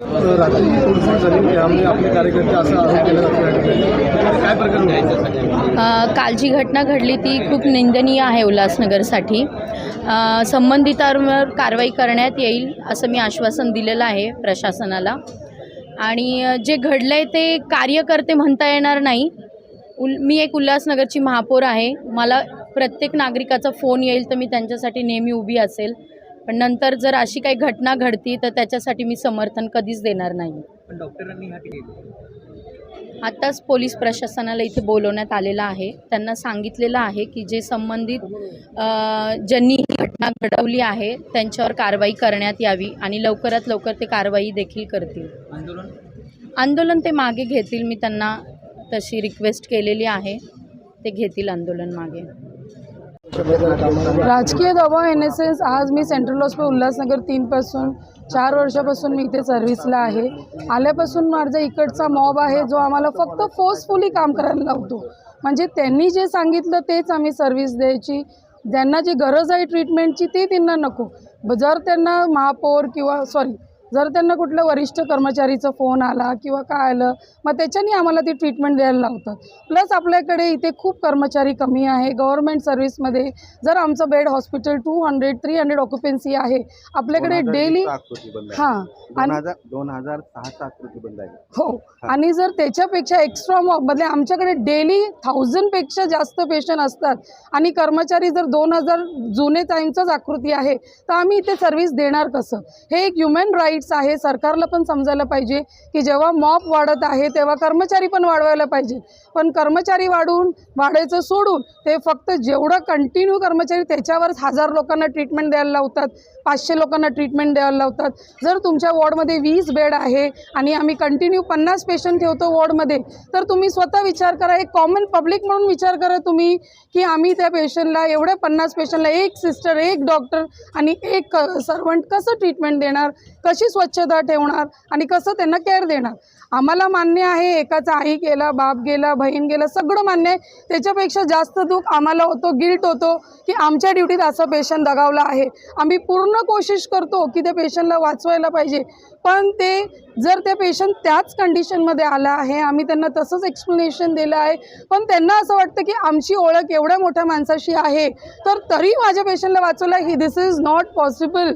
रात्री तोडफोड झाली त्यामुळे आपले कार्यकर्ते असा आरोप केला जातो या ठिकाणी काय प्रकार काल जी घटना घडली ती खूप निंदनीय आहे उल्हासनगरसाठी. संबंधितांवर कारवाई करण्यात येईल असं मी आश्वासन दिलेलं आहे प्रशासनाला. आणि जे घडलं आहे ते कार्यकर्ते म्हणता येणार नाही. मी एक उल्हासनगरची महापौर आहे. मला प्रत्येक नागरिकाचा फोन येईल तर मी त्यांच्यासाठी नेहमी उभी असेल. पण नंतर जर अशी काही घटना घडती तर त्याच्यासाठी मी समर्थन कधीच देणार नाही. पण डॉक्टरांनी आत्ताच पोलीस प्रशासनाला इथे बोलवण्यात आलेलं आहे. त्यांना सांगितलेलं आहे की जे संबंधित ज्यांनी ही घटना घडवली आहे त्यांच्यावर कारवाई करण्यात यावी आणि लवकरात लवकर ते कारवाई देखील करतील. आंदोलन ते मागे घेतील. मी त्यांना तशी रिक्वेस्ट केलेली आहे. ते घेतील आंदोलन मागे. राजकीय दबाव येण्यासेच आज मी सेंट्रल हॉस्पिटल उल्हासनगर 3पासून 4 वर्षापासून मी इथे सर्व्हिसला आहे. आल्यापासून माझा इकडचा मॉब आहे जो आम्हाला फक्त फोर्सफुली काम करायला लावतो. म्हणजे त्यांनी जे सांगितलं तेच आम्ही सर्व्हिस द्यायची. ज्यांना जी गरज आहे ट्रीटमेंटची ते त्यांना नको. जर त्यांना महापौर किंवा जर त्यांना कुठल्या वरिष्ठ कर्मचारीचा फोन आला किंवा काय आलं मग त्याच्यानी आम्हाला ती ट्रीटमेंट द्यायला लावतात. प्लस आपल्याकडे इथे खूप कर्मचारी कमी आहे गव्हर्नमेंट सर्व्हिसमध्ये. जर आमचं बेड हॉस्पिटल 200-300 ऑक्युपन्सी आहे आपल्याकडे डेली. हां, 2006 आकृती बंद आहे. हो. आणि जर त्याच्यापेक्षा एक्स्ट्रा म्हणजे आमच्याकडे डेली 1000पेक्षा जास्त पेशंट असतात आणि कर्मचारी जर 2000 जुने टाईमचाच आकृती आहे तर आम्ही इथे सर्व्हिस देणार कसं? हे एक ह्युमन राईट्स आहे. सरकारला पण समजायला पाहिजे की जेव्हा मॉब वाढत आहे तेव्हा कर्मचारी पण वाढवायला पाहिजे. पण कर्मचारी वाढायचं सोडून ते फक्त जेवढं कंटिन्यू कर्मचारी त्याच्यावरच 1000 लोकांना ट्रीटमेंट द्यायला लावतात, 500 लोकांना ट्रीटमेंट द्यायला लावतात. जर तुमच्या वॉर्डमध्ये 20 बेड आहे आणि आम्ही कंटिन्यू 50 पेशंट ठेवतो वॉर्डमध्ये तर तुम्ही स्वतः विचार करा. एक कॉमन पब्लिक म्हणून विचार करा तुम्ही की आम्ही त्या पेशंटला एवढ्या 50 पेशंटला एक सिस्टर, एक डॉक्टर आणि एक सर्वंट कसं ट्रीटमेंट देणार, कशी स्वच्छता ठेवणार आणि कसं त्यांना केअर देणार? आम्हाला मान्य आहे एकाचा आई गेला, बाप गेला, बहीण गेला, सगळं मान्य आहे. त्याच्यापेक्षा जास्त दुःख आम्हाला होतो, गिल्ट होतो की आमच्या ड्युटीत असं पेशंट दगावला आहे. आम्ही पूर्ण कोशिश करतो की त्या पेशंटला वाचवायला पाहिजे. पण ते जर ते पेशंट त्याच कंडिशनमध्ये आला आहे, आम्ही त्यांना तसंच एक्सप्लेनेशन दिलं आहे, पण त्यांना असं वाटतं की आमची ओळख एवढ्या मोठ्या माणसाशी आहे तर तरी माझ्या पेशंटला वाचवलं. दिस इज़ नॉट पॉसिबल.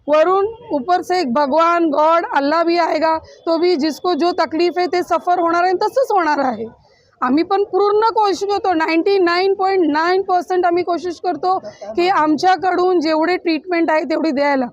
वरून ऊपर से एक भगवान गॉड अल्लाह भी आएगा तो भी जिसको जो तकलीफ है ते सफ़र होणार आहे तसंच होणार आहे. आम्ही पण पूर्ण कोशिश करतो. 99.9% आम्ही कोशिश करतो की आमच्याकडून जेवढे ट्रीटमेंट आहे तेवढी द्यायला.